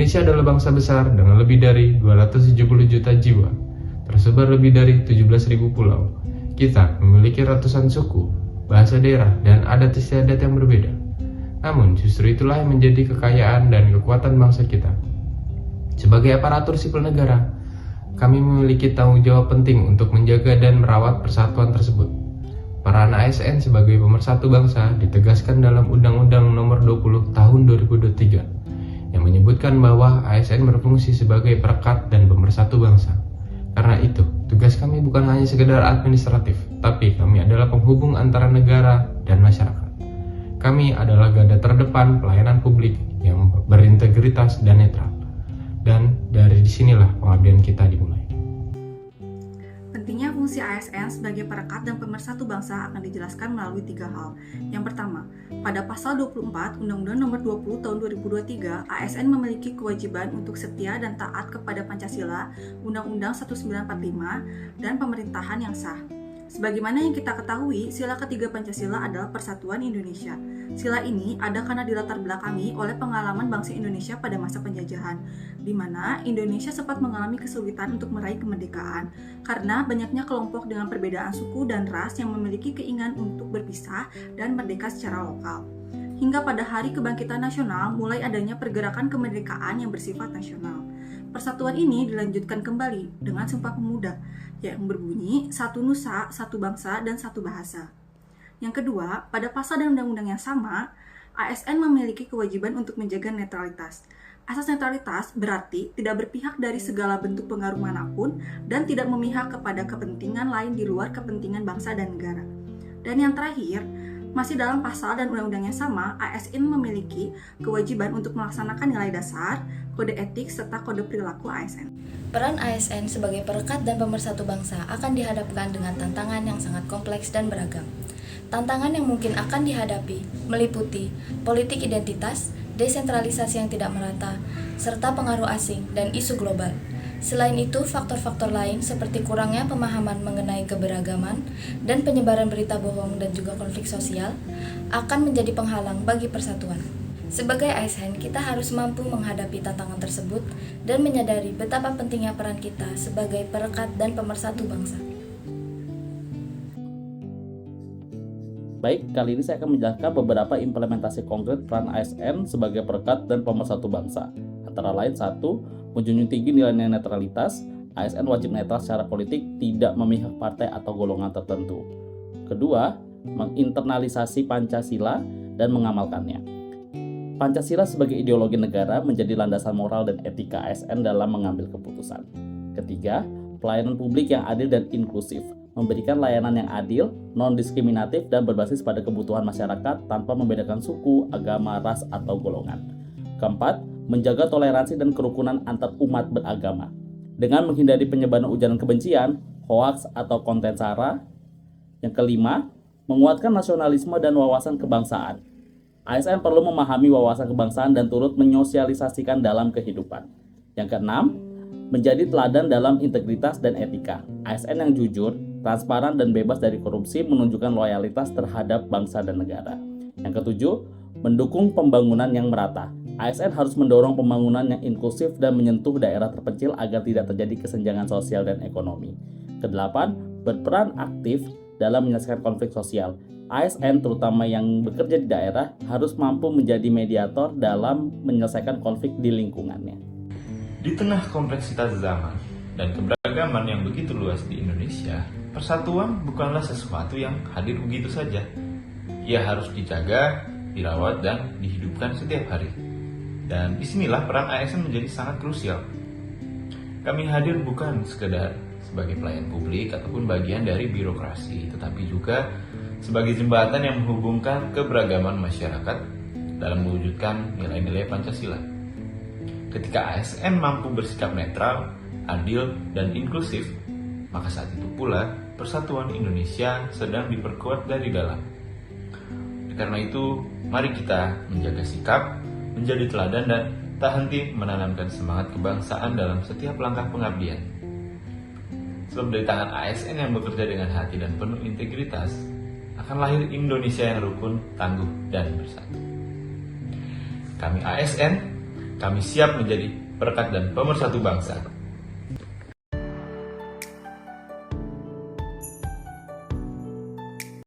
Indonesia adalah bangsa besar dengan lebih dari 270 juta jiwa, tersebar lebih dari 17.000 pulau. Kita memiliki ratusan suku, bahasa daerah, dan adat istiadat yang berbeda. Namun, justru itulah yang menjadi kekayaan dan kekuatan bangsa kita. Sebagai aparatur sipil negara, kami memiliki tanggung jawab penting untuk menjaga dan merawat persatuan tersebut. Peran ASN sebagai pemersatu bangsa ditegaskan dalam Undang-Undang Nomor 20 Tahun 2023 yang menyebutkan bahwa ASN berfungsi sebagai perekat dan pemersatu bangsa. Karena itu, tugas kami bukan hanya sekedar administratif, tapi kami adalah penghubung antara negara dan masyarakat. Kami adalah garda terdepan pelayanan publik yang berintegritas dan netral. Dan dari disinilah pengabdian kita dimulai. Pentingnya fungsi ASN sebagai perekat dan pemersatu bangsa akan dijelaskan melalui 3 hal. Yang pertama, pada pasal 24 Undang-Undang Nomor 20 Tahun 2023, ASN memiliki kewajiban untuk setia dan taat kepada Pancasila, Undang-Undang 1945, dan pemerintahan yang sah. Sebagaimana yang kita ketahui, sila ketiga Pancasila adalah Persatuan Indonesia. Sila ini ada karena dilatar belakangi oleh pengalaman bangsa Indonesia pada masa penjajahan, di mana Indonesia sempat mengalami kesulitan untuk meraih kemerdekaan karena banyaknya kelompok dengan perbedaan suku dan ras yang memiliki keinginan untuk berpisah dan merdeka secara lokal. Hingga pada Hari Kebangkitan Nasional, mulai adanya pergerakan kemerdekaan yang bersifat nasional. Persatuan ini dilanjutkan kembali dengan Sumpah Pemuda yang berbunyi satu nusa, satu bangsa, dan satu bahasa. Yang kedua, pada pasal dan undang-undang yang sama, ASN memiliki kewajiban untuk menjaga netralitas. Asas netralitas berarti tidak berpihak dari segala bentuk pengaruh manapun dan tidak memihak kepada kepentingan lain di luar kepentingan bangsa dan negara. Dan yang terakhir, masih dalam pasal dan undang-undang yang sama, ASN memiliki kewajiban untuk melaksanakan nilai dasar, kode etik, serta kode perilaku ASN. Peran ASN sebagai perekat dan pemersatu bangsa akan dihadapkan dengan tantangan yang sangat kompleks dan beragam. Tantangan yang mungkin akan dihadapi meliputi politik identitas, desentralisasi yang tidak merata, serta pengaruh asing dan isu global. Selain itu, faktor-faktor lain seperti kurangnya pemahaman mengenai keberagaman dan penyebaran berita bohong dan juga konflik sosial akan menjadi penghalang bagi persatuan. Sebagai ASN, kita harus mampu menghadapi tantangan tersebut dan menyadari betapa pentingnya peran kita sebagai perekat dan pemersatu bangsa. Baik, kali ini saya akan menjelaskan beberapa implementasi konkret peran ASN sebagai perekat dan pemersatu bangsa. Antara lain, 1. Menjunjung tinggi nilai-nilai netralitas. ASN wajib netral secara politik, tidak memihak partai atau golongan tertentu. 2. Menginternalisasi Pancasila dan mengamalkannya. Pancasila sebagai ideologi negara menjadi landasan moral dan etika ASN dalam mengambil keputusan. 3. Pelayanan publik yang adil dan inklusif, memberikan layanan yang adil, non-diskriminatif, dan berbasis pada kebutuhan masyarakat tanpa membedakan suku, agama, ras, atau golongan. 4. Menjaga toleransi dan kerukunan antar umat beragama, dengan menghindari penyebaran ujaran kebencian, hoaks, atau konten sara. Yang 5. Menguatkan nasionalisme dan wawasan kebangsaan. ASN perlu memahami wawasan kebangsaan dan turut menyosialisasikan dalam kehidupan. Yang 6. Menjadi teladan dalam integritas dan etika. ASN yang jujur, transparan, dan bebas dari korupsi menunjukkan loyalitas terhadap bangsa dan negara. Yang 7. Mendukung pembangunan yang merata. ASN harus mendorong pembangunan yang inklusif dan menyentuh daerah terpencil agar tidak terjadi kesenjangan sosial dan ekonomi. 8. Berperan aktif dalam menyelesaikan konflik sosial. ASN terutama yang bekerja di daerah harus mampu menjadi mediator dalam menyelesaikan konflik di lingkungannya. Di tengah kompleksitas zaman dan keberagaman yang begitu luas di Indonesia, persatuan bukanlah sesuatu yang hadir begitu saja. Ia harus dijaga, dirawat, dan dihidupkan setiap hari. Dan disinilah peran ASN menjadi sangat krusial. Kami hadir bukan sekedar sebagai pelayan publik ataupun bagian dari birokrasi, tetapi juga sebagai jembatan yang menghubungkan keberagaman masyarakat dalam mewujudkan nilai-nilai Pancasila. Ketika ASN mampu bersikap netral, adil, dan inklusif, maka saat itu pula persatuan Indonesia sedang diperkuat dari dalam. Karena itu, mari kita menjaga sikap, menjadi teladan, dan tak henti menanamkan semangat kebangsaan dalam setiap langkah pengabdian. Sebab dari tangan ASN yang bekerja dengan hati dan penuh integritas, akan lahir Indonesia yang rukun, tangguh, dan bersatu. Kami ASN kami siap menjadi perekat dan pemersatu bangsa.